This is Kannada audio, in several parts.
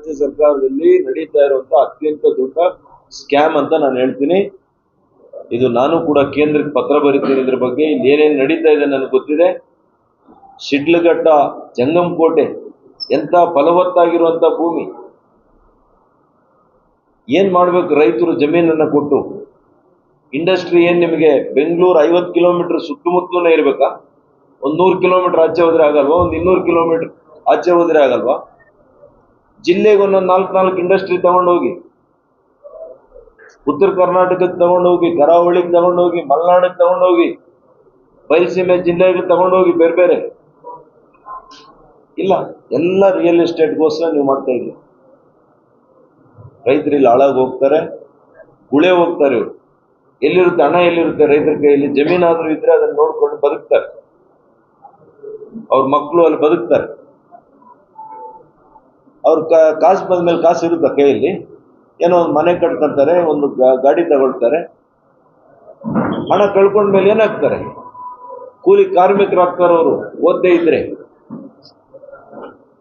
ರಾಜ್ಯ ಸರ್ಕಾರದಲ್ಲಿ ನಡೀತಾ ಇರುವಂತ ಅತ್ಯಂತ ದೊಡ್ಡ ಸ್ಕ್ಯಾಮ್ ಅಂತ ನಾನು ಹೇಳ್ತೀನಿ. ಇದು ನಾನು ಕೂಡ ಕೇಂದ್ರಕ್ಕೆ ಪತ್ರ ಬರೀತೀನಿ. ಇದ್ರ ಬಗ್ಗೆ ಇಲ್ಲಿ ಏನೇನು ನಡೀತಾ ಇದೆ ನನಗೆ ಗೊತ್ತಿದೆ. ಶಿಡ್ಲಘಟ್ಟ ಜಂಗಮಕೋಟೆ ಎಂತ ಫಲವತ್ತಾಗಿರುವಂತ ಭೂಮಿ, ಏನ್ ಮಾಡ್ಬೇಕು ರೈತರು ಜಮೀನನ್ನ ಕೊಟ್ಟು? ಇಂಡಸ್ಟ್ರಿ ಏನ್ ನಿಮಗೆ ಬೆಂಗಳೂರು 50 ಕಿಲೋಮೀಟರ್ ಸುತ್ತಮುತ್ತಲೇ ಇರ್ಬೇಕಾ? ಒಂದು 100 ಕಿಲೋಮೀಟರ್ ಆಚೆ ಹೋದ್ರೆ ಆಗಲ್ವಾ? ಒಂದು 200 ಕಿಲೋಮೀಟರ್ ಆಚೆ ಹೋದ್ರೆ ಆಗಲ್ವಾ? ಜಿಲ್ಲೆಗೆ ಒಂದೊಂದು 4 ಇಂಡಸ್ಟ್ರಿ ತಗೊಂಡೋಗಿ, ಉತ್ತರ ಕರ್ನಾಟಕಕ್ಕೆ ತಗೊಂಡೋಗಿ, ಕರಾವಳಿಗೆ ತಗೊಂಡೋಗಿ, ಮಲೆನಾಡಿಗೆ ತಗೊಂಡೋಗಿ, ಬಯಲುಸೀಮೆ ಜಿಲ್ಲೆಗೆ ತಗೊಂಡೋಗಿ, ಬೇರೆ ಬೇರೆ ಇಲ್ಲ, ಎಲ್ಲ ರಿಯಲ್ ಎಸ್ಟೇಟ್ಗೋಸ್ಕರ ನೀವು ಮಾಡ್ತಾ ಇದ್ದೀವಿ. ರೈತರು ಇಲ್ಲಿ ಹಾಳಾಗಿ ಹೋಗ್ತಾರೆ, ಗುಳೆ ಹೋಗ್ತಾರೆ. ಇವರು ಎಲ್ಲಿರುತ್ತೆ ಹಣ, ಎಲ್ಲಿರುತ್ತೆ ರೈತರ ಕೈಯಲ್ಲಿ? ಜಮೀನಾದ್ರೂ ಇದ್ರೆ ಅದನ್ನ ನೋಡ್ಕೊಂಡು ಬದುಕ್ತಾರೆ, ಅವ್ರ ಮಕ್ಕಳು ಅಲ್ಲಿ ಬದುಕ್ತಾರೆ. ಅವ್ರ ಕಾಸು ಬಂದ್ಮೇಲೆ ಕಾಸು ಇರುತ್ತೆ ಕೈಯಲ್ಲಿ, ಏನೋ ಒಂದು ಮನೆ ಕಟ್ಕೊಂತಾರೆ, ಒಂದು ಗಾಡಿ ತಗೊಳ್ತಾರೆ. ಹಣ ಕಳ್ಕೊಂಡ್ಮೇಲೆ ಏನಾಗ್ತಾರೆ? ಕೂಲಿ ಕಾರ್ಮಿಕರಾಗ್ತಾರೆ. ಅವರು ಓದ್ದೇ ಇದ್ರೆ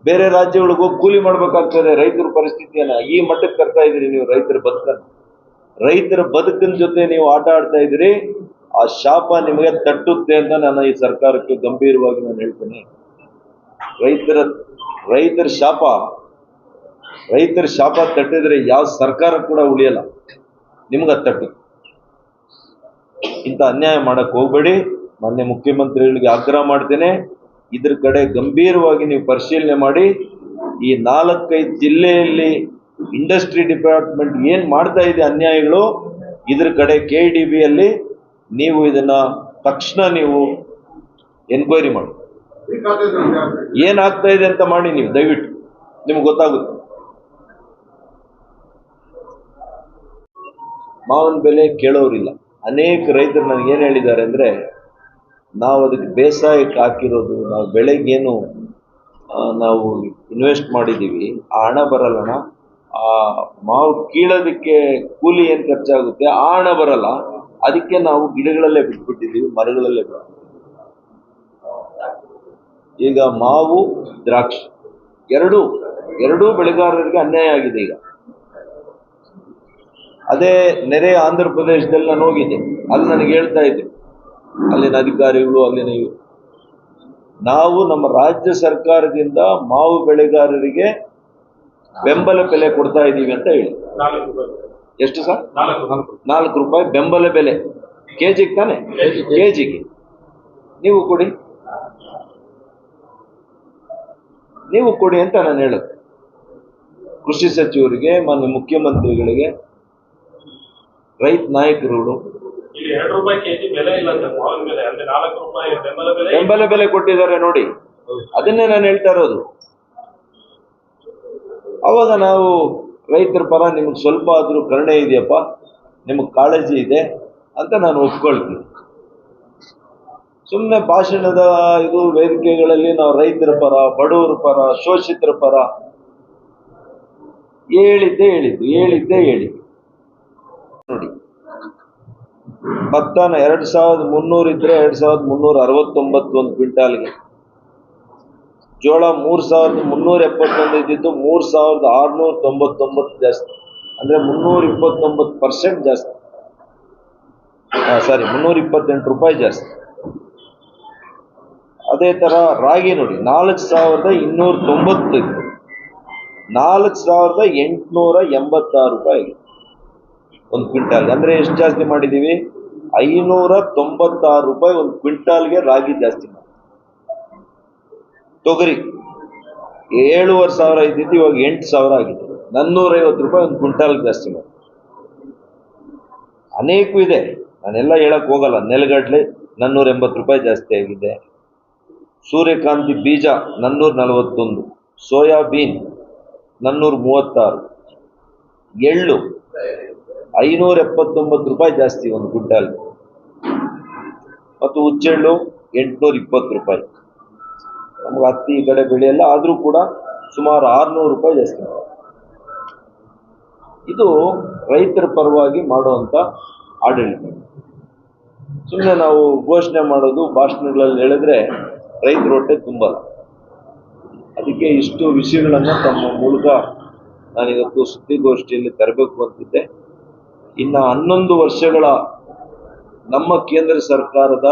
ಬೇರೆ ರಾಜ್ಯಗಳಿಗೆ ಹೋಗಿ ಕೂಲಿ ಮಾಡ್ಬೇಕಾಗ್ತದೆ. ರೈತರ ಪರಿಸ್ಥಿತಿಯನ್ನ ಈ ಮಟ್ಟಕ್ಕೆ ತರ್ತಾ ಇದ್ದೀರಿ ನೀವು. ರೈತರ ಬದುಕಿನ ಜೊತೆ ನೀವು ಆಟ ಆಡ್ತಾ ಇದ್ದೀರಿ. ಆ ಶಾಪ ನಿಮಗೆ ತಟ್ಟುತ್ತೆ ಅಂತ ನಾನು ಈ ಸರ್ಕಾರಕ್ಕೆ ಗಂಭೀರವಾಗಿ ನಾನು ಹೇಳ್ತೇನೆ. ರೈತರ ಶಾಪ ತಟ್ಟಿದ್ರೆ ಯಾವ ಸರ್ಕಾರ ಕೂಡ ಉಳಿಯಲ್ಲ, ನಿಮ್ಗೆ ತಟ್ಟು. ಇಂಥ ಅನ್ಯಾಯ ಮಾಡಕ್ ಹೋಗ್ಬೇಡಿ. ಮಾನ್ಯ ಮುಖ್ಯಮಂತ್ರಿಗಳಿಗೆ ಆಗ್ರಹ ಮಾಡ್ತೇನೆ, ಇದ್ರ ಕಡೆ ಗಂಭೀರವಾಗಿ ನೀವು ಪರಿಶೀಲನೆ ಮಾಡಿ. ಈ 4-5 ಜಿಲ್ಲೆಯಲ್ಲಿ ಇಂಡಸ್ಟ್ರಿ ಡಿಪಾರ್ಟ್ಮೆಂಟ್ ಏನ್ ಮಾಡ್ತಾ ಇದೆ ಅನ್ಯಾಯಗಳು, ಇದ್ರ ಕಡೆ KDBಯಲ್ಲಿ ನೀವು ಇದನ್ನ ತಕ್ಷಣ ನೀವು ಎನ್ಕ್ವೈರಿ ಮಾಡಿ, ಏನಾಗ್ತಾ ಇದೆ ಅಂತ ಮಾಡಿ. ನೀವು ದಯವಿಟ್ಟು ನಿಮ್ಗೆ ಗೊತ್ತಾಗುತ್ತೆ. ಮಾವಿನ ಬೆಲೆ ಕೇಳೋರಿಲ್ಲ. ಅನೇಕ ರೈತರು ನನಗೆ ಏನು ಹೇಳಿದ್ದಾರೆ ಅಂದರೆ, ನಾವು ಅದಕ್ಕೆ ಬೇಸಾಯಕ್ಕೆ ಹಾಕಿರೋದು, ನಾವು ಬೆಳೆಗೇನು ನಾವು ಇನ್ವೆಸ್ಟ್ ಮಾಡಿದ್ದೀವಿ, ಆ ಹಣ ಬರಲ್ಲಣ್ಣ. ಆ ಮಾವು ಕೀಳೋದಕ್ಕೆ ಕೂಲಿ ಏನು ಖರ್ಚಾಗುತ್ತೆ, ಆ ಹಣ ಬರಲ್ಲ. ಅದಕ್ಕೆ ನಾವು ಗಿಡಗಳಲ್ಲೇ ಬಿಟ್ಬಿಟ್ಟಿದ್ದೀವಿ, ಮರಗಳಲ್ಲೇ ಬಿಟ್ಬಿಟ್ಟಿದ್ದೀವಿ. ಈಗ ಮಾವು, ದ್ರಾಕ್ಷಿ ಎರಡೂ ಬೆಳೆಗಾರರಿಗೆ ಅನ್ಯಾಯ ಆಗಿದೆ. ಈಗ ಅದೇ ನೆರೆ ಆಂಧ್ರ ಪ್ರದೇಶದಲ್ಲಿ ನಾನು ಹೋಗಿದ್ದೆ. ಅಲ್ಲಿ ನನಗೆ ಹೇಳ್ತಾ ಇದ್ದೆ ಅಲ್ಲಿನ ಅಧಿಕಾರಿಗಳು, ನಾವು ನಮ್ಮ ರಾಜ್ಯ ಸರ್ಕಾರದಿಂದ ಮಾವು ಬೆಳೆಗಾರರಿಗೆ ಬೆಂಬಲ ಬೆಲೆ ಕೊಡ್ತಾ ಇದ್ದೀವಿ ಅಂತ ಹೇಳಿ. ಎಷ್ಟು ಸರ್? 4 ರೂಪಾಯಿ ಬೆಂಬಲ ಬೆಲೆ ಕೆಜಿಗೆ ತಾನೆ? ಕೆಜಿಗೆ ನೀವು ಕೊಡಿ ಅಂತ ನಾನು ಹೇಳೋದು. ಕೃಷಿ ಸಚಿವರಿಗೆ, ಮಾನ್ಯ ಮುಖ್ಯಮಂತ್ರಿಗಳಿಗೆ, ರೈತ ನಾಯಕರುಗಳು ಬೆಂಬಲ ಬೆಲೆ ಕೊಟ್ಟಿದ್ದಾರೆ ನೋಡಿ. ಅದನ್ನೇ ನಾನು ಹೇಳ್ತಾ ಇರೋದು. ಅವಾಗ ನಾವು ರೈತರ ಪರ ನಿಮ್ಗೆ ಸ್ವಲ್ಪ ಆದ್ರೂ ಕರುಣೆ ಇದೆಯಪ್ಪ, ನಿಮಗೆ ಕಾಳಜಿ ಇದೆ ಅಂತ ನಾನು ಒಪ್ಕೊಳ್ತೀನಿ. ಸುಮ್ಮನೆ ಭಾಷಣದ ವೇದಿಕೆಗಳಲ್ಲಿ ನಾವು ರೈತರ ಪರ, ಬಡವರ ಪರ, ಶೋಷಿತರ ಪರ ಹೇಳಿದ್ದೆ ನೋಡಿ. ಭತ್ತನ 2300 ಇದ್ರೆ 2369 ಒಂದು ಕ್ವಿಂಟಾಲ್ಗೆ. ಜೋಳ 3371 ಇದ್ದಿದ್ದು 3699 ಜಾಸ್ತಿ, ಅಂದ್ರೆ 329% ಜಾಸ್ತಿ. 328 ರೂಪಾಯಿ ಜಾಸ್ತಿ. ಅದೇ ತರ ರಾಗಿ ನೋಡಿ, 4290 ಇತ್ತು, 4886 ರೂಪಾಯಿ ಒಂದು ಕ್ವಿಂಟಾಲ್. ಅಂದ್ರೆ ಎಷ್ಟು ಜಾಸ್ತಿ ಮಾಡಿದೀವಿ? 596 ರೂಪಾಯಿ ಒಂದು ಕ್ವಿಂಟಾಲ್ಗೆ ರಾಗಿ ಜಾಸ್ತಿ ಮಾಡಿ. ತೊಗರಿ 7500 ಇದ್ದಿದ್ದು ಇವಾಗ 8000 ಆಗಿದೆ. 450 ರೂಪಾಯಿ ಒಂದು ಕ್ವಿಂಟಾಲ್ ಜಾಸ್ತಿ ಮಾಡಿ. ಅನೇಕ ಇದೆ, ನಾನೆಲ್ಲ ಹೇಳಕ್ ಹೋಗಲ್ಲ. ನೆಲಗಡಲೆ 480 ರೂಪಾಯಿ ಜಾಸ್ತಿ ಆಗಿದೆ. ಸೂರ್ಯಕಾಂತಿ ಬೀಜ 441, ಸೋಯಾಬೀನ್ 436, ಎಳ್ಳು 579 ರೂಪಾಯಿ ಜಾಸ್ತಿ ಒಂದು ಕ್ವಿಂಟಾಲ್, ಮತ್ತು ಹುಚ್ಚೆಳ್ಳು 820 ರೂಪಾಯಿ. ನಮ್ಗೆ ಹತ್ತಿ ಈ ಕಡೆ ಬೆಳೆಯಲ್ಲ, ಆದ್ರೂ ಕೂಡ ಸುಮಾರು 600 ರೂಪಾಯಿ ಜಾಸ್ತಿ. ಇದು ರೈತರ ಪರವಾಗಿ ಮಾಡುವಂತ ಆಡಳಿತ. ಸುಮ್ಮನೆ ನಾವು ಘೋಷಣೆ ಮಾಡೋದು, ಭಾಷಣಗಳಲ್ಲಿ ಹೇಳಿದ್ರೆ ರೈತರ ಹೊಟ್ಟೆ ತುಂಬಲ್ಲ. ಅದಕ್ಕೆ ಇಷ್ಟು ವಿಷಯಗಳನ್ನ ತಮ್ಮ ಮೂಲಕ ನಾನಿವತ್ತು ಸುದ್ದಿಗೋಷ್ಠಿಯಲ್ಲಿ ತರಬೇಕು ಅಂತಿದ್ದೆ. ಇನ್ನು 11 ವರ್ಷಗಳ ನಮ್ಮ ಕೇಂದ್ರ ಸರ್ಕಾರದ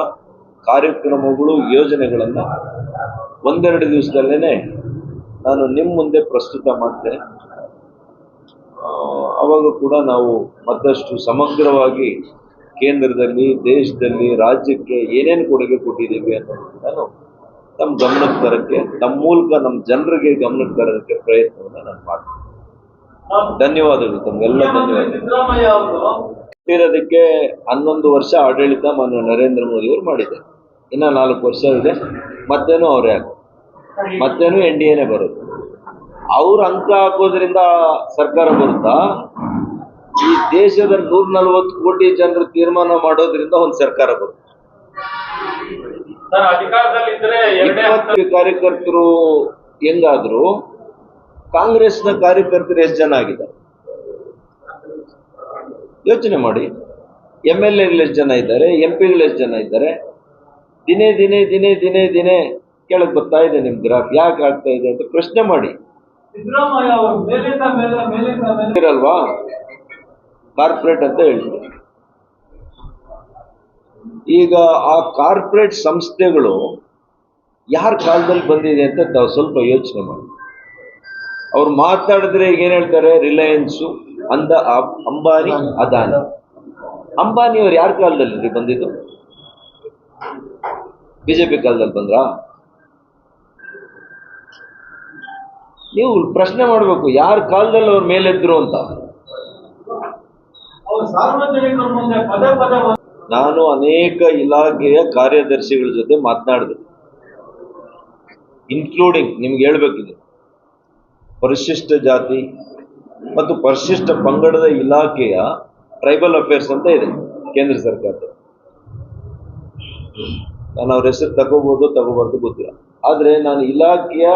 ಕಾರ್ಯಕ್ರಮಗಳು, ಯೋಜನೆಗಳನ್ನು ಒಂದೆರಡು ದಿವಸದಲ್ಲೇ ನಾನು ನಿಮ್ಮ ಮುಂದೆ ಪ್ರಸ್ತುತ ಮಾಡ್ತೇನೆ. ಆವಾಗ ಕೂಡ ನಾವು ಮತ್ತಷ್ಟು ಸಮಗ್ರವಾಗಿ ಕೇಂದ್ರದಲ್ಲಿ, ದೇಶದಲ್ಲಿ, ರಾಜ್ಯಕ್ಕೆ ಏನೇನು ಕೊಡುಗೆ ಕೊಟ್ಟಿದ್ದೀವಿ ಅನ್ನೋದನ್ನು ನಾನು ನಮ್ಮ ಗಮನಕ್ಕೆ ತರಕ್ಕೆ, ನಮ್ಮ ಮೂಲಕ ನಮ್ಮ ಜನರಿಗೆ ಗಮನಕ್ಕೆ ತರೋದಕ್ಕೆ ಪ್ರಯತ್ನವನ್ನು ನಾನು ಮಾಡ್ತೀನಿ. ಧನ್ಯವಾದಗಳು, ತಮಗೆಲ್ಲ ಧನ್ಯವಾದಗಳು. ಇರೋದಕ್ಕೆ 11 ವರ್ಷ ಆಡಳಿತ ಮಾನ್ಯ ನರೇಂದ್ರ ಮೋದಿ ಅವರು ಮಾಡಿದ್ದಾರೆ. ಇನ್ನ 4 ವರ್ಷ ಇದೆ, ಮತ್ತೇನು ಅವರೇ ಮತ್ತೇನು NDAನೇ ಬರೋದು. ಅವ್ರ ಅಂಕ ಹಾಕೋದ್ರಿಂದ ಸರ್ಕಾರ ಬರುತ್ತಾ? ಈ ದೇಶದ 140 ಕೋಟಿ ಜನರು ತೀರ್ಮಾನ ಮಾಡೋದ್ರಿಂದ ಒಂದು ಸರ್ಕಾರ ಬರುತ್ತೆ. 20 ಕಾರ್ಯಕರ್ತರು ಹೆಂಗಾದ್ರು, ಕಾಂಗ್ರೆಸ್ನ ಕಾರ್ಯಕರ್ತರು ಎಷ್ಟು ಜನ ಆಗಿದ್ದಾರೆ ಯೋಚನೆ ಮಾಡಿ. MLAಗಳು ಎಷ್ಟು ಜನ ಇದ್ದಾರೆ, MP ಗಳು ಎಷ್ಟು ಜನ ಇದ್ದಾರೆ? ದಿನೇ ದಿನೇ ದಿನೇ ದಿನೇ ದಿನೇ ಕೆಳಗೆ ಬರ್ತಾ ಇದೆ ನಿಮ್ ಗ್ರಾಫ್. ಯಾಕೆ ಆಗ್ತಾ ಇದೆ ಅಂತ ಪ್ರಶ್ನೆ ಮಾಡಿ. ಇರಲ್ವಾ? ಕಾರ್ಪೊರೇಟ್ ಅಂತ ಹೇಳ್ತೀವಿ. ಈಗ ಆ ಕಾರ್ಪೊರೇಟ್ ಸಂಸ್ಥೆಗಳು ಯಾರ ಕಾಲದಲ್ಲಿ ಬಂದಿದೆ ಅಂತ ತಾವು ಸ್ವಲ್ಪ ಯೋಚನೆ ಮಾಡಿ. ಅವ್ರು ಮಾತಾಡಿದ್ರೆ ಈಗ ಏನ್ ಹೇಳ್ತಾರೆ? ರಿಲಯನ್ಸು, ಅಂಬಾನಿ, ಅದಾನಿ. ಅಂಬಾನಿ ಅವ್ರು ಯಾರ ಕಾಲದಲ್ಲಿ ಬಂದಿದ್ದು? ಬಿಜೆಪಿ ಕಾಲದಲ್ಲಿ ಬಂದ್ರಾ? ನೀವು ಪ್ರಶ್ನೆ ಮಾಡಬೇಕು, ಯಾರ ಕಾಲದಲ್ಲಿ ಅವ್ರ ಮೇಲೆದ್ರು ಅಂತ. ನಾನು ಅನೇಕ ಇಲಾಖೆಯ ಕಾರ್ಯದರ್ಶಿಗಳ ಜೊತೆ ಮಾತನಾಡಿದೆ, ಇನ್ಕ್ಲೂಡಿಂಗ್ ನಿಮ್ಗೆ ಹೇಳ್ಬೇಕಿದೆ, ಪರಿಶಿಷ್ಟ ಜಾತಿ ಮತ್ತು ಪರಿಶಿಷ್ಟ ಪಂಗಡದ ಇಲಾಖೆಯ ಟ್ರೈಬಲ್ ಅಫೇರ್ಸ್ ಅಂತ ಇದೆ ಕೇಂದ್ರ ಸರ್ಕಾರದ. ನಾನು ಅವ್ರ ಹೆಸರು ತಗೋಬಾರ್ದು ಗೊತ್ತಿಲ್ಲ. ಆದ್ರೆ ನಾನು ಇಲಾಖೆಯ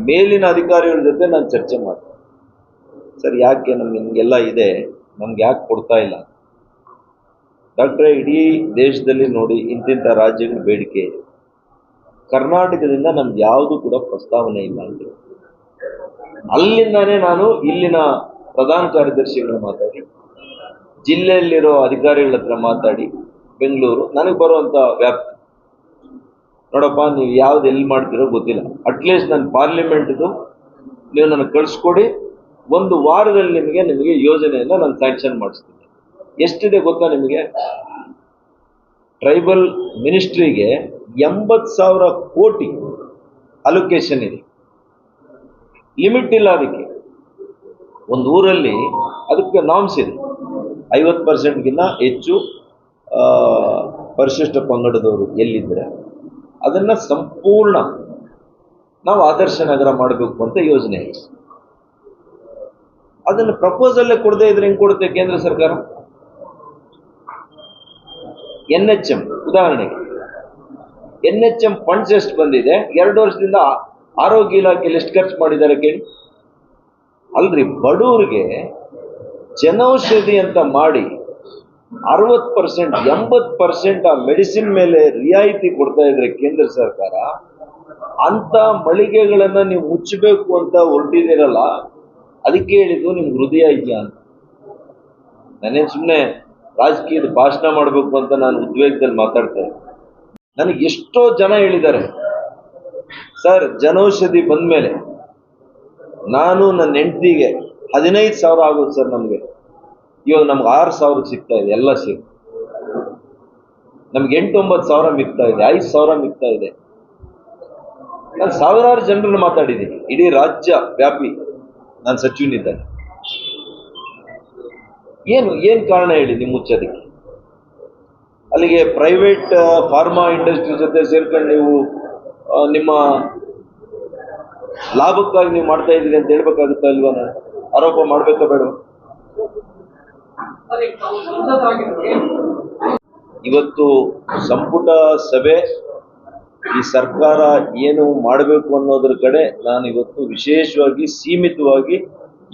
ಮೇಲಿನ ಅಧಿಕಾರಿಗಳ ಜೊತೆ ನಾನು ಚರ್ಚೆ ಮಾಡ್ತೀನಿ. ಸರ್, ಯಾಕೆ ನಿಮ್ಗೆಲ್ಲ ಇದೆ, ನಮ್ಗೆ ಯಾಕೆ ಕೊಡ್ತಾ ಇಲ್ಲ? ಡಾಕ್ಟ್ರೇ, ಇಡೀ ದೇಶದಲ್ಲಿ ನೋಡಿ ಇಂತಿಂಥ ರಾಜ್ಯಗಳ ಬೇಡಿಕೆ ಇದೆ. ಕರ್ನಾಟಕದಿಂದ ನಮ್ಗೆ ಯಾವುದು ಕೂಡ ಪ್ರಸ್ತಾವನೆ ಇಲ್ಲ ಅಂತ. ಅಲ್ಲಿಂದಾನೇ ನಾನು ಇಲ್ಲಿನ ಪ್ರಧಾನ ಕಾರ್ಯದರ್ಶಿಗಳು ಮಾತಾಡಿ, ಜಿಲ್ಲೆಯಲ್ಲಿರೋ ಅಧಿಕಾರಿಗಳ ಹತ್ರ ಮಾತಾಡಿ, ಬೆಂಗಳೂರು ನನಗೆ ಬರುವಂಥ ವ್ಯಾಪ್ತಿ ನೋಡಪ್ಪ, ನೀವು ಯಾವ್ದು ಎಲ್ಲಿ ಮಾಡ್ತೀರೋ ಗೊತ್ತಿಲ್ಲ, ಅಟ್ಲೀಸ್ಟ್ ನನ್ನ ಪಾರ್ಲಿಮೆಂಟ್ದು ನೀವು ನನಗೆ ಕಳಿಸ್ಕೊಡಿ, 1 ವಾರದಲ್ಲಿ ನಿಮಗೆ ಯೋಜನೆಯನ್ನು ನಾನು ಸ್ಯಾಂಕ್ಷನ್ ಮಾಡಿಸ್ತೀನಿ. ಎಷ್ಟಿದೆ ಗೊತ್ತಾ ನಿಮಗೆ? ಟ್ರೈಬಲ್ ಮಿನಿಸ್ಟ್ರಿಗೆ 80,000 ಕೋಟಿ ಅಲೋಕೇಶನ್ ಇದೆ. ಲಿಮಿಟ್ ಇಲ್ಲ ಅದಕ್ಕೆ. ಒಂದು ಊರಲ್ಲಿ ಅದಕ್ಕೆ ನಾಮ್ಸ್ ಇದೆ, 50%ಗಿನ್ನ ಹೆಚ್ಚು ಪರಿಶಿಷ್ಟ ಪಂಗಡದವರು ಎಲ್ಲಿದ್ದರೆ ಅದನ್ನ ಸಂಪೂರ್ಣ ನಾವು ಆದರ್ಶ ನಗರ ಮಾಡಬೇಕು ಅಂತ ಯೋಜನೆ ಇದೆ. ಅದನ್ನು ಪ್ರಪೋಸಲ್ಲೇ ಕೊಡದೇ ಇದ್ರೆ ಹೆಂಗೆ ಕೊಡುತ್ತೆ ಕೇಂದ್ರ ಸರ್ಕಾರ? NHM ಉದಾಹರಣೆಗೆ, NHM ಫಂಡ್ಸ್ ಎಷ್ಟು ಬಂದಿದೆ? 2 ವರ್ಷದಿಂದ ಆರೋಗ್ಯ ಇಲಾಖೆಯಲ್ಲಿ ಎಷ್ಟು ಖರ್ಚು ಮಾಡಿದ್ದಾರೆ ಕೇಳಿ. ಅಲ್ರಿ, ಬಡವರಿಗೆ ಜನೌಷಧಿ ಅಂತ ಮಾಡಿ 60%, 80% ಆ ಮೆಡಿಸಿನ್ ಮೇಲೆ ರಿಯಾಯಿತಿ ಕೊಡ್ತಾ ಇದ್ರೆ ಕೇಂದ್ರ ಸರ್ಕಾರ, ಅಂತ ಮಳಿಗೆಗಳನ್ನ ನೀವು ಮುಚ್ಚಬೇಕು ಅಂತ ಹೊರಟಿದ್ದೀರಲ್ಲ, ಅದಕ್ಕೆ ಹೇಳಿದ್ದು ನಿಮ್ಗೆ ಹೃದಯ ಇದೆಯಾ ಅಂತ. ನಾನೇನು ಸುಮ್ಮನೆ ರಾಜಕೀಯದ ಭಾಷಣ ಮಾಡಬೇಕು ಅಂತ ನಾನು ಉದ್ವೇಗದಲ್ಲಿ ಮಾತಾಡ್ತೇನೆ. ನನಗೆ ಎಷ್ಟೋ ಜನ ಹೇಳಿದ್ದಾರೆ, ಸರ್ ಜನೌಷಧಿ ಬಂದ್ಮೇಲೆ ನಾನು ನನ್ನ ಹೆಂಡತಿಗೆ 15,000 ಆಗೋದು ಸರ್ ನಮಗೆ, ಇವಾಗ ನಮ್ಗೆ 6,000 ಸಿಗ್ತಾ ಇದೆ, ಎಲ್ಲ ಸೇರಿ ನಮ್ಗೆ 8-9,000 ಮಿಗ್ತಾ ಇದೆ, 5,000 ಮಿಗ್ತಾ ಇದೆ. ನಾನು ಸಾವಿರಾರು ಜನರನ್ನು ಮಾತಾಡಿದ್ದೀನಿ, ಇಡೀ ರಾಜ್ಯ ವ್ಯಾಪಿ ನಾನು ಸಚಿವನಿದ್ದೇನೆ. ಏನು ಕಾರಣ ಹೇಳಿ ನೀವು ಮುಚ್ಚೋದಕ್ಕೆ? ಅಲ್ಲಿಗೆ ಪ್ರೈವೇಟ್ ಫಾರ್ಮಾ ಇಂಡಸ್ಟ್ರಿ ಜೊತೆ ಸೇರ್ಕೊಂಡು ನೀವು ನಿಮ್ಮ ಲಾಭಕ್ಕಾಗಿ ನೀವು ಮಾಡ್ತಾ ಇದ್ದೀರಿ ಅಂತ ಹೇಳ್ಬೇಕಾಗುತ್ತಾ ಇಲ್ವಾ? ನಾನು ಆರೋಪ ಮಾಡ್ಬೇಕಾ ಬೇಡ? ಇವತ್ತು ಸಂಪುಟ ಸಭೆ, ಈ ಸರ್ಕಾರ ಏನು ಮಾಡಬೇಕು ಅನ್ನೋದ್ರ ಕಡೆ ನಾನು ಇವತ್ತು ವಿಶೇಷವಾಗಿ ಸೀಮಿತವಾಗಿ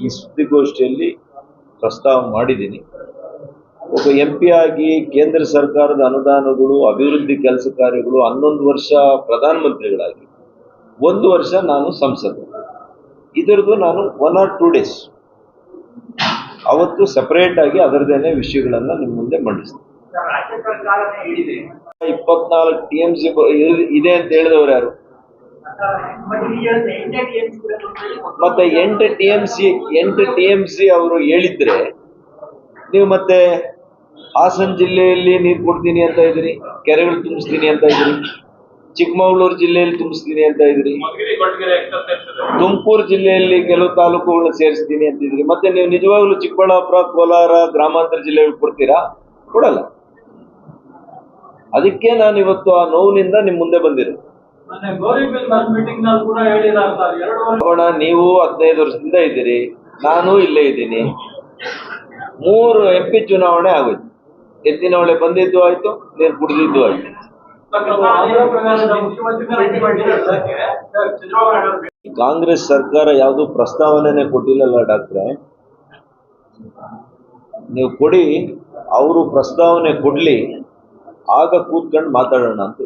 ಈ ಸುದ್ದಿಗೋಷ್ಠಿಯಲ್ಲಿ ಪ್ರಸ್ತಾವ ಮಾಡಿದ್ದೀನಿ. ಒಬ್ಬ MP ಆಗಿ ಕೇಂದ್ರ ಸರ್ಕಾರದ ಅನುದಾನಗಳು, ಅಭಿವೃದ್ಧಿ ಕೆಲಸ ಕಾರ್ಯಗಳು, 11 ವರ್ಷ ಪ್ರಧಾನಮಂತ್ರಿಗಳಾಗಿ, 1 ವರ್ಷ ನಾನು ಸಂಸದ. ಇದರದ್ದು ನಾನು 1 or 2 days ಅವತ್ತು ಸಪರೇಟ್ ಆಗಿ ಅದರದೇನೆ ವಿಷಯಗಳನ್ನ ನಿಮ್ಮ ಮುಂದೆ ಮಂಡಿಸ್ತೀನಿ. 24 TMC ಇದೆ ಅಂತ ಹೇಳಿದವರು ಯಾರು? ಮತ್ತೆ 8 TMC ಅವರು ಹೇಳಿದ್ರೆ ನೀವು ಮತ್ತೆ ಹಾಸನ ಜಿಲ್ಲೆಯಲ್ಲಿ ನೀರು ಕೊಡ್ತೀನಿ ಅಂತ ಇದ್ರಿ, ಕೆರೆಗಳು ತುಂಬಿಸ್ತೀನಿ ಅಂತ ಇದ್ರಿ, ಚಿಕ್ಕಮಗಳೂರು ಜಿಲ್ಲೆಯಲ್ಲಿ ತುಂಬಿಸ್ತೀನಿ ಅಂತ ಇದ್ರಿ, ತುಮಕೂರು ಜಿಲ್ಲೆಯಲ್ಲಿ ಕೆಲವು ತಾಲೂಕುಗಳನ್ನ ಸೇರಿಸ್ತೀನಿ ಅಂತಿದ್ರಿ. ಮತ್ತೆ ನೀವು ನಿಜವಾಗ್ಲೂ ಚಿಕ್ಕಬಳ್ಳಾಪುರ, ಕೋಲಾರ, ಗ್ರಾಮಾಂತರ ಜಿಲ್ಲೆಗಳು ಕೊಡ್ತೀರಾ? ಕೊಡಲ್ಲ. ಅದಕ್ಕೆ ನಾನು ಇವತ್ತು ಆ ನೋವಿನಿಂದ ನಿಮ್ ಮುಂದೆ ಬಂದಿರೋದು. ನೀವು 15 ವರ್ಷದಿಂದ ಇದ್ದೀರಿ, ನಾನು ಇಲ್ಲೇ ಇದ್ದೀನಿ. 3 MP ಚುನಾವಣೆ ಆಗೋಯ್ತು. ಎತ್ತಿನಹೊಳೆ ಬಂದಿದ್ದು ಆಯ್ತು, ನೀರು ಕುಡಿದಿದ್ದು ಆಯ್ತು. ಕಾಂಗ್ರೆಸ್ ಸರ್ಕಾರ ಯಾವುದು ಪ್ರಸ್ತಾವನೆ ಕೊಟ್ಟಿಲ್ಲಲ್ಲ ಡಾಕ್ಟ್ರೆ. ನೀವು ಕೊಡಿ, ಅವರು ಪ್ರಸ್ತಾವನೆ ಕೊಡ್ಲಿ, ಆಗ ಕೂತ್ಕೊಂಡು ಮಾತಾಡೋಣ ಅಂತ.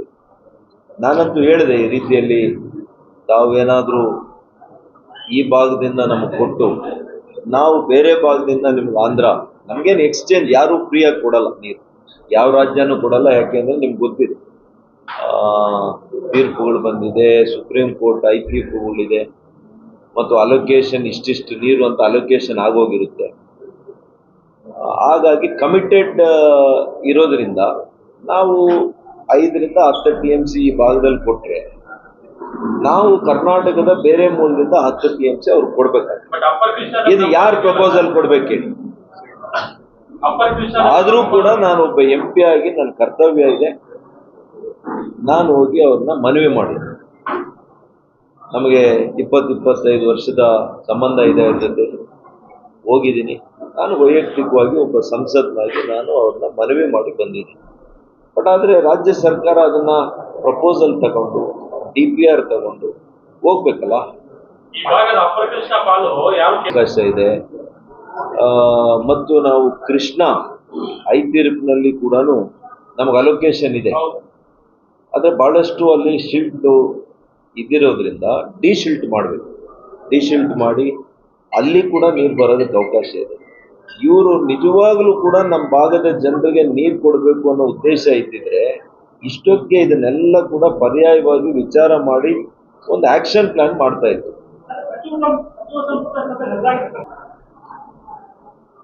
ನಾನಂತೂ ಹೇಳಿದೆ, ಈ ರೀತಿಯಲ್ಲಿ ತಾವೇನಾದರೂ ಈ ಭಾಗದಿಂದ ನಮಗೆ ಕೊಟ್ಟು ನಾವು ಬೇರೆ ಭಾಗದಿಂದ ನಿಮ್ಗೆ ಆಂಧ್ರ, ನಮಗೇನು ಎಕ್ಸ್ಚೇಂಜ್ ಯಾರೂ ಫ್ರೀಯಾಗಿ ಕೊಡಲ್ಲ ನೀರು, ಯಾವ ರಾಜ್ಯನೂ ಕೊಡಲ್ಲ. ಯಾಕೆಂದರೆ ನಿಮ್ಗೆ ಗೊತ್ತಿದೆ, ತೀರ್ಪುಗಳು ಬಂದಿದೆ, ಸುಪ್ರೀಂ ಕೋರ್ಟ್ ತೀರ್ಪುಗಳಿದೆ, ಮತ್ತು ಅಲೋಕೇಶನ್ ಇಷ್ಟಿಷ್ಟು ನೀರು ಅಂತ ಅಲೋಕೇಶನ್ ಆಗೋಗಿರುತ್ತೆ. ಹಾಗಾಗಿ ಕಮಿಟೆಡ್ ಇರೋದ್ರಿಂದ ನಾವು 5 ರಿಂದ 10 TMC ಈ ಭಾಗದಲ್ಲಿ ಕೊಟ್ಟರೆ ನಾವು ಕರ್ನಾಟಕದ ಬೇರೆ ಮೂಲದಿಂದ 10 TMC ಅವ್ರು ಕೊಡ್ಬೇಕಾಗ್ತದೆ. ಇದು ಯಾರು ಪ್ರಪೋಸಲ್ ಕೊಡ್ಬೇಕೇಳಿ? ಆದರೂ ಕೂಡ ನಾನು ಒಬ್ಬ MP ಆಗಿ ನನ್ನ ಕರ್ತವ್ಯ ಇದೆ, ನಾನು ಹೋಗಿ ಅವ್ರನ್ನ ಮನವಿ ಮಾಡಿದ್ದೆ. ನಮಗೆ 20-25 ವರ್ಷದ ಸಂಬಂಧ ಇದೆ ಅವ್ರ ಜೊತೆ, ಹೋಗಿದ್ದೀನಿ. ನಾನು ವೈಯಕ್ತಿಕವಾಗಿ ಒಬ್ಬ ಸಂಸದನಾಗಿ ನಾನು ಅವ್ರನ್ನ ಮನವಿ ಮಾಡಿ ಬಂದಿದ್ದೀನಿ. ಬಟ್ ಆದರೆ ರಾಜ್ಯ ಸರ್ಕಾರ ಅದನ್ನ ಪ್ರಪೋಸಲ್ ತಗೊಂಡು DPR ತಗೊಂಡು ಹೋಗ್ಬೇಕಲ್ಲ, ಅವಕಾಶ ಇದೆ. ಮತ್ತು ನಾವು ಕೃಷ್ಣ ಐತೀರ್ಪಿನಲ್ಲಿ ಕೂಡ ನಮಗೆ ಅಲೋಕೇಶನ್ ಇದೆ, ಆದರೆ ಬಹಳಷ್ಟು ಅಲ್ಲಿ ಶಿಲ್ಟ್ ಇದ್ದಿರೋದ್ರಿಂದ ಡಿಶಿಲ್ಟ್ ಮಾಡಬೇಕು. ಡಿಶಿಲ್ಟ್ ಮಾಡಿ ಅಲ್ಲಿ ಕೂಡ ನೀರು ಬರೋದಕ್ಕೆ ಅವಕಾಶ ಇದೆ. ಇವರು ನಿಜವಾಗ್ಲೂ ಕೂಡ ನಮ್ಮ ಭಾಗದ ಜನರಿಗೆ ನೀರು ಕೊಡಬೇಕು ಅನ್ನೋ ಉದ್ದೇಶ ಇದ್ದಿದ್ರೆ ಇಷ್ಟೊತ್ತಿಗೆ ಇದನ್ನೆಲ್ಲ ಕೂಡ ಪರ್ಯಾಯವಾಗಿ ವಿಚಾರ ಮಾಡಿ ಒಂದು ಆಕ್ಷನ್ ಪ್ಲಾನ್ ಮಾಡ್ತಾ ಇದ್ರು.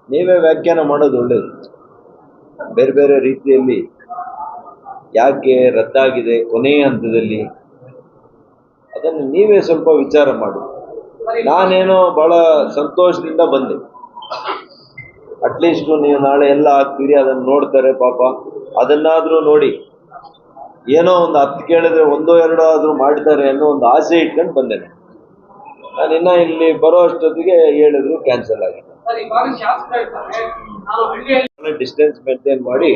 ನೀವೇ ವ್ಯಾಖ್ಯಾನ ಮಾಡೋದು ಒಳ್ಳೇದು. ಬೇರೆ ಬೇರೆ ರೀತಿಯಲ್ಲಿ ಯಾಕೆ ರದ್ದಾಗಿದೆ ಕೊನೆಯ ಹಂತದಲ್ಲಿ, ಅದನ್ನು ನೀವೇ ಸ್ವಲ್ಪ ವಿಚಾರ ಮಾಡಿ. ನಾನೇನೋ ಬಹಳ ಸಂತೋಷದಿಂದ ಬಂದೆ. ಅಟ್ಲೀಸ್ಟ್ ನೀವು ನಾಳೆ ಎಲ್ಲ ಹಾಕ್ತೀರಿ, ಅದನ್ನು ನೋಡ್ತಾರೆ ಪಾಪ, ಅದನ್ನಾದರೂ ನೋಡಿ ಏನೋ ಒಂದು 10 ಕೇಳಿದ್ರೆ 1-2 ಆದರೂ ಮಾಡ್ತಾರೆ ಅನ್ನೋ ಒಂದು ಆಸೆ ಇಟ್ಕೊಂಡು ಬಂದೇನೆ. ನಾನು ಇನ್ನ ಇಲ್ಲಿ ಬರೋ ಅಷ್ಟೊತ್ತಿಗೆ ಹೇಳಿದ್ರು ಕ್ಯಾನ್ಸಲ್ ಆಗಿದೆ. ಡಿಸ್ಟೆನ್ಸ್ ಮೇಂಟೈನ್ ಮಾಡಿ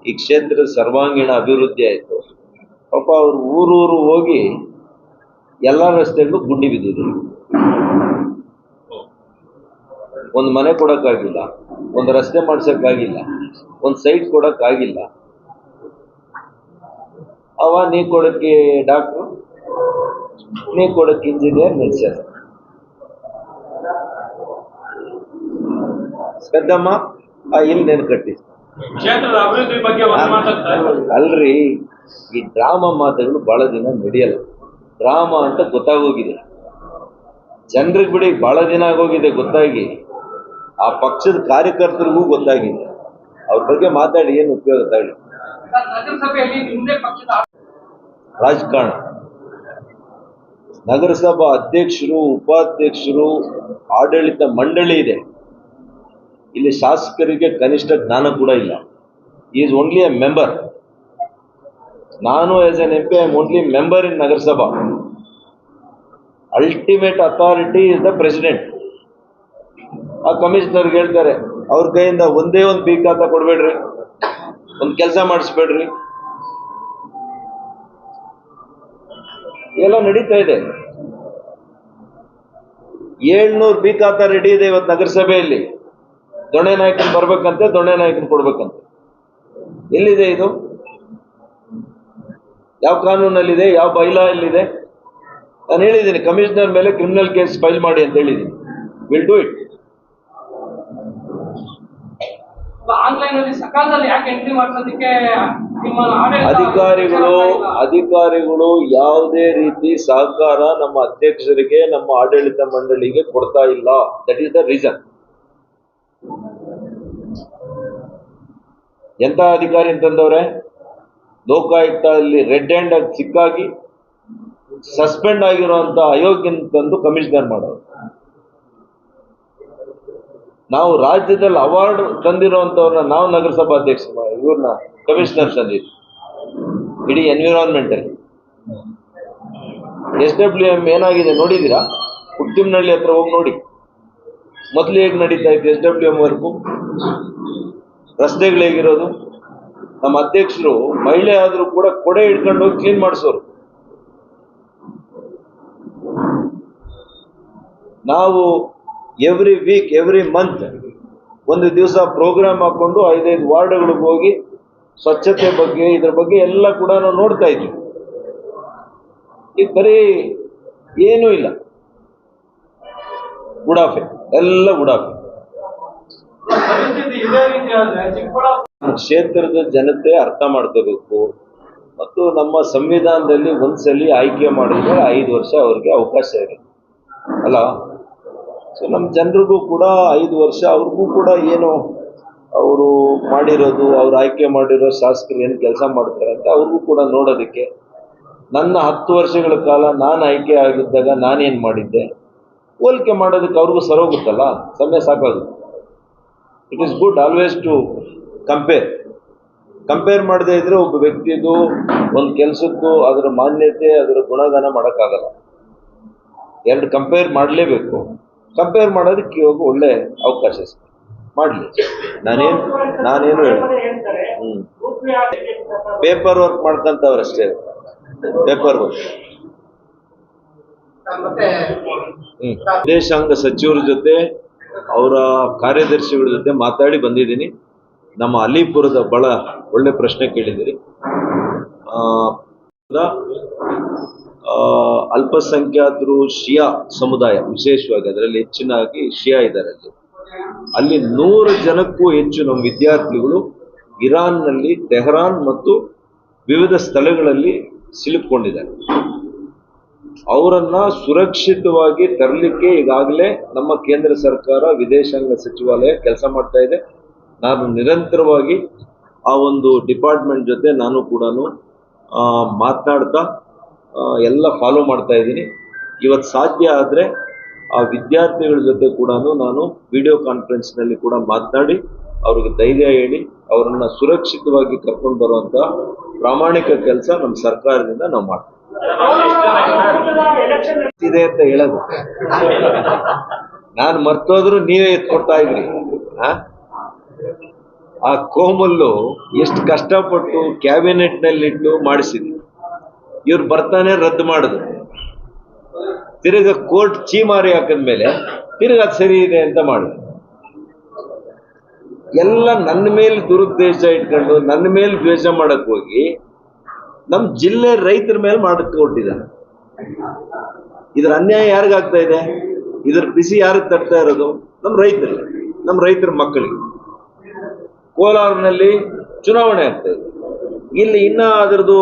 ಈ ಕ್ಷೇತ್ರದ ಸರ್ವಾಂಗೀಣ ಅಭಿವೃದ್ಧಿ ಆಯಿತು. ಪಾಪ ಅವ್ರು ಊರೂರು ಹೋಗಿ ಎಲ್ಲ ರಸ್ತೆಗಳು ಗುಂಡಿ ಬಿದ್ದಿದೆ. ಒಂದು ಮನೆ ಕೊಡೋಕ್ಕಾಗಿಲ್ಲ, ಒಂದು ರಸ್ತೆ ಮಾಡ್ಸೋಕ್ಕಾಗಿಲ್ಲ, ಒಂದು ಸೈಟ್ ಕೊಡೋಕ್ಕಾಗಿಲ್ಲ. ನೀ ಕೊಡೋಕ್ಕೆ ಡಾಕ್ಟ್ರು, ನೀ ಕೊಡೋಕ್ಕೆ ಇಂಜಿನಿಯರ್ ನಿಲ್ಸ್ಯಾರ. ಪೆದ್ದಮ್ಮ ಇಲ್ಲಿ ನೆನ್ ಕಟ್ಟಿ ಅಲ್ರಿ, ಈ ಡ್ರಾಮಾ ಮಾತುಗಳು ಬಹಳ ದಿನ ನಡೆಯಲ್ಲ. ಡ್ರಾಮಾ ಅಂತ ಗೊತ್ತಾಗೋಗಿದೆ ಜನರಿಗೆ, ಬಿಡಿ ಬಹಳ ದಿನ ಆಗೋಗಿದೆ ಗೊತ್ತಾಗಿ. ಆ ಪಕ್ಷದ ಕಾರ್ಯಕರ್ತರಿಗೂ ಗೊತ್ತಾಗಿದೆ. ಅವ್ರ ಬಗ್ಗೆ ಮಾತಾಡಿ ಏನು ಉಪಯೋಗ? ತಾಳಿ ರಾಜಕಾರಣ, ನಗರಸಭಾ ಅಧ್ಯಕ್ಷರು, ಉಪಾಧ್ಯಕ್ಷರು, ಆಡಳಿತ ಮಂಡಳಿ ಇದೆ. ಇಲ್ಲಿ ಶಾಸಕರಿಗೆ ಕನಿಷ್ಠ ಜ್ಞಾನ ಕೂಡ ಇಲ್ಲ. Is only a member. ನಾನು as an MP I am only member in Nagarasabha. Ultimate authority is the president. ಆ ಕಮಿಷನರ್ಗೆ ಹೇಳ್ತಾರೆ, ಅವ್ರ ಕೈಯಿಂದ ಒಂದೇ ಒಂದು ಬಿ ಖಾತಾ ಕೊಡ್ಬೇಡ್ರಿ, ಒಂದು ಕೆಲಸ ಮಾಡಿಸ್ಬೇಡ್ರಿ. ಎಲ್ಲ ನಡೀತಾ ಇದೆ. 700 ಬಿ ಖಾತಾ ರೆಡಿ ಇದೆ ಇವತ್ತು ನಗರಸಭೆಯಲ್ಲಿ. ದೊಣ್ಣೆ ನಾಯಕನ್ ಬರ್ಬೇಕಂತೆ, ದೊಣ್ಣೆ ನಾಯಕನ್ ಕೊಡ್ಬೇಕಂತೆ. ಎಲ್ಲಿದೆ ಇದು? ಯಾವ ಕಾನೂನಲ್ಲಿದೆ? ಯಾವ ಬೈಲಾ ಎಲ್ಲಿದೆ? ನಾನು ಹೇಳಿದ್ದೀನಿ ಕಮಿಷನರ್ ಮೇಲೆ ಕ್ರಿಮಿನಲ್ ಕೇಸ್ ಫೈಲ್ ಮಾಡಿ ಅಂತ ಹೇಳಿದ್ದೀನಿ. Will do it. ಆನ್ಲೈನ್ ಅಲ್ಲಿ ಸಕಾಲದಲ್ಲಿ ಯಾಕೆ ಎಂಟ್ರಿ ಮಾಡ್ಸೋದಕ್ಕೆ ಅಧಿಕಾರಿಗಳು ಯಾವುದೇ ರೀತಿ ಸಹಕಾರ ನಮ್ಮ ಅಧ್ಯಕ್ಷರಿಗೆ, ನಮ್ಮ ಆಡಳಿತ ಮಂಡಳಿಗೆ ಕೊಡ್ತಾ ಇಲ್ಲ. That is the reason. ಎಂತ ಅಧಿಕಾರಿ ಅಂತಂದವ್ರೆ, ಲೋಕಾಯುಕ್ತ ಅಲ್ಲಿ ರೆಡ್ ಹ್ಯಾಂಡ್ ಆಗಿ ಸಿಕ್ಕಾಗಿ ಸಸ್ಪೆಂಡ್ ಆಗಿರುವಂತ ಅಯೋಗ್ಯನ ತಂದು ಕಮಿಷನರ್ ಮಾಡೋರು. ನಾವು ರಾಜ್ಯದಲ್ಲಿ ಅವಾರ್ಡ್ ತಂದಿರುವಂತವ್ರನ್ನ ನಾವು ನಗರಸಭಾ ಅಧ್ಯಕ್ಷ ಇವ್ರನ್ನ ಕಮಿಷನರ್ ತಂದಿದ್ವಿ. ಇಡೀ ಎನ್ವಿರಾನ್ಮೆಂಟ್ ಅಲ್ಲಿ SWM ಏನಾಗಿದೆ ನೋಡಿದೀರಾ? ಹುಟ್ಟಿಮನಹಳ್ಳಿ ಹತ್ರ ಹೋಗಿ ನೋಡಿ. ಮೊದಲು ಹೇಗೆ ನಡೀತಾ ಇತ್ತು SWM ವರ್ಕು, ರಸ್ತೆಗಳು ಹೇಗಿರೋದು. ನಮ್ಮ ಅಧ್ಯಕ್ಷರು ಮಹಿಳೆ ಆದ್ರೂ ಕೂಡ ಕೊಡೆ ಹಿಡ್ಕೊಂಡು ಹೋಗಿ ಕ್ಲೀನ್ ಮಾಡಿಸೋರು. ನಾವು ಎವ್ರಿ ವೀಕ್ ಎವ್ರಿ ಮಂತ್ ಒಂದು ದಿವಸ ಪ್ರೋಗ್ರಾಮ್ ಹಾಕೊಂಡು 5-5 ವಾರ್ಡ್ಗಳಿಗೆ ಹೋಗಿ ಸ್ವಚ್ಛತೆ ಬಗ್ಗೆ ಇದ್ರ ಬಗ್ಗೆ ಎಲ್ಲ ಕೂಡ ನಾವು ನೋಡ್ತಾ ಇದ್ವಿ. ಈಗ ಬರೀ ಏನೂ ಇಲ್ಲ, ಉಡಾಫೆ, ಎಲ್ಲ ಉಡಾಫೆ. ಕ್ಷೇತ್ರದ ಜನತೆ ಅರ್ಥ ಮಾಡ್ಕೋಬೇಕು. ಮತ್ತು ನಮ್ಮ ಸಂವಿಧಾನದಲ್ಲಿ ಒಂದ್ಸಲಿ ಆಯ್ಕೆ ಮಾಡಿದ್ರೆ 5 ವರ್ಷ ಅವ್ರಿಗೆ ಅವಕಾಶ ಇದೆ ಅಲ್ಲ. ಸೊ ನಮ್ಮ ಜನರಿಗೂ ಕೂಡ 5 ವರ್ಷ, ಅವ್ರಿಗೂ ಕೂಡ ಏನು ಅವರು ಮಾಡಿರೋದು, ಅವ್ರು ಆಯ್ಕೆ ಮಾಡಿರೋ ಶಾಸಕರು ಏನು ಕೆಲಸ ಮಾಡ್ತಾರೆ ಅಂತ ಅವ್ರಿಗೂ ಕೂಡ ನೋಡೋದಕ್ಕೆ. ನನ್ನ 10 ವರ್ಷಗಳ ಕಾಲ ನಾನು ಆಯ್ಕೆ ಆಗಿದ್ದಾಗ ನಾನೇನು ಮಾಡಿದ್ದೆ ಹೋಲಿಕೆ ಮಾಡೋದಕ್ಕೆ ಅವ್ರಿಗೂ ಸರೋಗುತ್ತಲ್ಲ, ಸಮಯ ಸಾಕಾಗುತ್ತೆ. It is good always to compare ಮಾಡದೇ ಇದ್ರೆ ಒಬ್ಬ ವ್ಯಕ್ತಿದು ಒಂದು ಕೆಲಸದ್ದು ಅದರ ಮಾನ್ಯತೆ, ಅದರ ಗುಣಗಾನ ಮಾಡೋಕ್ಕಾಗಲ್ಲ. ಎರಡು ಕಂಪೇರ್ ಮಾಡಲೇಬೇಕು. ಕಂಪೇರ್ ಮಾಡೋದಕ್ಕೆ ಇವಾಗ ಒಳ್ಳೆ ಅವಕಾಶ ಮಾಡಲಿ. ನಾನೇನು ಪೇಪರ್ ವರ್ಕ್ ಮಾಡ್ಕೊಂತವ್ರಷ್ಟೇ, ಪೇಪರ್ ವರ್ಕ್. ವಿದೇಶಾಂಗ ಸಚಿವರ ಜೊತೆ, ಅವರ ಕಾರ್ಯದರ್ಶಿಗಳ ಜೊತೆ ಮಾತಾಡಿ ಬಂದಿದ್ದೀನಿ. ನಮ್ಮ ಅಲಿಪುರದ ಬಹಳ ಒಳ್ಳೆ ಪ್ರಶ್ನೆ ಕೇಳಿದ್ದೀರಿ. ಅಲ್ಪಸಂಖ್ಯಾತರು ಶಿಯಾ ಸಮುದಾಯ, ವಿಶೇಷವಾಗಿ ಅದರಲ್ಲಿ ಹೆಚ್ಚಿನಾಗಿ ಶಿಯಾ ಇದ್ದಾರೆ. ಅಲ್ಲಿ 100 ಜನಕ್ಕೂ ಹೆಚ್ಚು ನಮ್ಮ ವಿದ್ಯಾರ್ಥಿಗಳು ಇರಾನ್ನಲ್ಲಿ ತೆಹರಾನ್ ಮತ್ತು ವಿವಿಧ ಸ್ಥಳಗಳಲ್ಲಿ ಸಿಲುಕೊಂಡಿದ್ದಾರೆ. ಅವರನ್ನ ಸುರಕ್ಷಿತವಾಗಿ ತರಲಿಕ್ಕೆ ಈಗಾಗಲೇ ನಮ್ಮ ಕೇಂದ್ರ ಸರ್ಕಾರ, ವಿದೇಶಾಂಗ ಸಚಿವಾಲಯ ಕೆಲಸ ಮಾಡ್ತಾ ಇದೆ. ನಾನು ನಿರಂತರವಾಗಿ ಆ ಒಂದು ಡಿಪಾರ್ಟ್ಮೆಂಟ್ ಜೊತೆ ನಾನು ಕೂಡ ಮಾತನಾಡ್ತಾ ಎಲ್ಲ ಫಾಲೋ ಮಾಡ್ತಾ ಇದ್ದೀನಿ. ಇವತ್ತು ಸಾಧ್ಯ ಆದರೆ ಆ ವಿದ್ಯಾರ್ಥಿಗಳ ಜೊತೆ ಕೂಡ ನಾನು ವಿಡಿಯೋ ಕಾನ್ಫರೆನ್ಸ್ನಲ್ಲಿ ಕೂಡ ಮಾತನಾಡಿ ಅವ್ರಿಗೆ ಧೈರ್ಯ ಹೇಳಿ ಅವರನ್ನು ಸುರಕ್ಷಿತವಾಗಿ ಕರ್ಕೊಂಡು ಬರುವಂಥ ಪ್ರಾಮಾಣಿಕ ಕೆಲಸ ನಮ್ಮ ಸರ್ಕಾರದಿಂದ ನಾವು ಮಾಡ್ತೀವಿ. ಇದೆ ಅಂತ ಹೇಳೋದು ನಾನು ಮರ್ತೋದ್ರು ನೀವೇ ಎತ್ಕೊಡ್ತಾ ಇದ್ರಿ. ಆ ಕೋಮಲ್ಲು ಎಷ್ಟು ಕಷ್ಟಪಟ್ಟು ಕ್ಯಾಬಿನೆಟ್ನಲ್ಲಿಟ್ಟು ಮಾಡಿಸಿದ್ವಿ. ಇವ್ರು ಬರ್ತಾನೆ ರದ್ದು ಮಾಡಿದ್ರು. ತಿರುಗ ಕೋರ್ಟ್ ಚೀಮಾರಿ ಹಾಕಿದ್ಮೇಲೆ ತಿರುಗ ಅದು ಸರಿ ಇದೆ ಅಂತ ಮಾಡಿದ್ರು. ಎಲ್ಲ ನನ್ನ ಮೇಲೆ ದುರುದ್ದೇಶ ಇಟ್ಕೊಂಡು ನನ್ನ ಮೇಲೆ ದ್ವೇಷ ಮಾಡಕ್ ಹೋಗಿ ನಮ್ಮ ಜಿಲ್ಲೆ ರೈತರ ಮೇಲೆ ಮಾಡಕ್ಕೆ ಹೊರಟಿದ್ದಾರೆ. ಇದ್ರ ಅನ್ಯಾಯ ಯಾರಿಗಾಗ್ತಾ ಇದೆ? ಇದ್ರ ಬಿಸಿ ಯಾರಿಗೆ ತಡ್ತಾ ಇರೋದು? ನಮ್ಮ ರೈತರಿಗೆ, ನಮ್ಮ ರೈತರ ಮಕ್ಕಳಿಗೆ. ಕೋಲಾರ್ನಲ್ಲಿ ಚುನಾವಣೆ ಆಗ್ತಾ ಇದೆ, ಇಲ್ಲಿ ಇನ್ನ ಅದರದ್ದು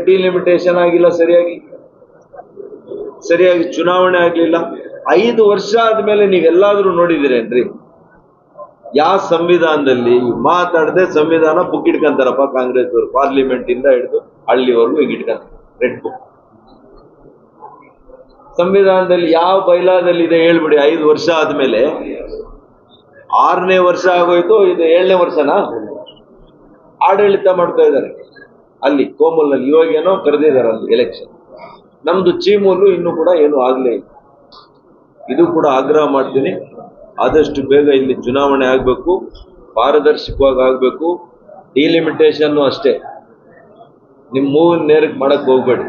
ಡಿಲಿಮಿಟೇಷನ್ ಆಗಿಲ್ಲ, ಸರಿಯಾಗಿ ಚುನಾವಣೆ ಆಗಲಿಲ್ಲ. 5 ವರ್ಷ ಆದ್ಮೇಲೆ ನೀವೆಲ್ಲಾದ್ರೂ ನೋಡಿದಿರೇನ್ರಿ? ಯಾವ ಸಂವಿಧಾನದಲ್ಲಿ ಮಾತಾಡದೆ ಸಂವಿಧಾನ ಬುಕ್ ಇಟ್ಕೊಂತಾರಪ್ಪ ಕಾಂಗ್ರೆಸ್ ಅವರು? ಪಾರ್ಲಿಮೆಂಟ್ ಇಂದ ಹಿಡಿದು ಹಳ್ಳಿವರೆಗೂ ಈಗ ಇಟ್ಕೊಂತಾರೆ ರೆಡ್ ಬುಕ್. ಸಂವಿಧಾನದಲ್ಲಿ ಯಾವ ಬೈಲಾದಲ್ಲಿ ಇದೆ ಹೇಳ್ಬಿಡಿ. 5 ವರ್ಷ ಆದ್ಮೇಲೆ 6ನೇ ವರ್ಷ ಆಗೋಯ್ತು, ಇದು 7ನೇ ವರ್ಷನಾ ಆಡಳಿತ ಮಾಡ್ತಾ ಇದ್ದಾರೆ ಅಲ್ಲಿ ಕೋಮಲ್ನಲ್ಲಿ. ಇವಾಗೇನೋ ಕರೆದಿದ್ದಾರೆ ಅಲ್ಲಿ ಎಲೆಕ್ಷನ್. ನಮ್ದು ಚೀಮೂಲು ಇನ್ನೂ ಕೂಡ ಏನು ಆಗ್ಲೇ ಇಲ್ಲ. ಇದು ಕೂಡ ಆಗ್ರಹ ಮಾಡ್ತೀನಿ, ಆದಷ್ಟು ಬೇಗ ಇಲ್ಲಿ ಚುನಾವಣೆ ಆಗಬೇಕು, ಪಾರದರ್ಶಕವಾಗಿ ಆಗಬೇಕು. ಡಿಲಿಮಿಟೇಷನ್ನು ಅಷ್ಟೇ, ನಿಮ್ಮ ಮೂವಿನ ನೇರಕ್ಕೆ ಮಾಡಕ್ಕೆ ಹೋಗ್ಬೇಡಿ.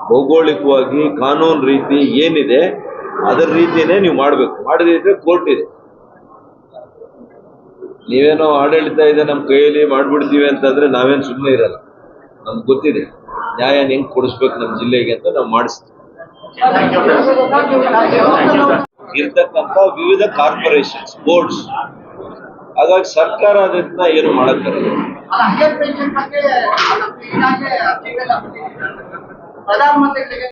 ಭೌಗೋಳಿಕವಾಗಿ ಕಾನೂನು ರೀತಿ ಏನಿದೆ ಅದರ ರೀತಿಯೇ ನೀವು ಮಾಡಬೇಕು. ಮಾಡದಿದ್ರೆ ಕೋರ್ಟ್ ಇದೆ. ನೀವೇನೋ ಆಡಳಿತ ಇದೆ ನಮ್ಮ ಕೈಯಲ್ಲಿ ಮಾಡ್ಬಿಡ್ತೀವಿ ಅಂತಂದ್ರೆ ನಾವೇನು ಸುಮ್ಮನೆ ಇರಲ್ಲ, ನಮ್ಗೆ ಗೊತ್ತಿದೆ. ನ್ಯಾಯ ಹೆಂಗ್ ಕೊಡಿಸ್ಬೇಕು ನಮ್ಮ ಜಿಲ್ಲೆಗೆ ಅಂತ ನಾವು ಮಾಡಿಸ್ತೀವಿ. ಇರ್ತಕ್ಕಂಥ ವಿವಿಧ ಕಾರ್ಪೊರೇಷನ್ಸ್ ಬೋರ್ಡ್ಸ್, ಹಾಗಾಗಿ ಸರ್ಕಾರ ಅದನ್ನ ಏನು ಮಾಡಕ್ಕಾಗಲ್ಲ. ಪ್ರಧಾನಮಂತ್ರಿ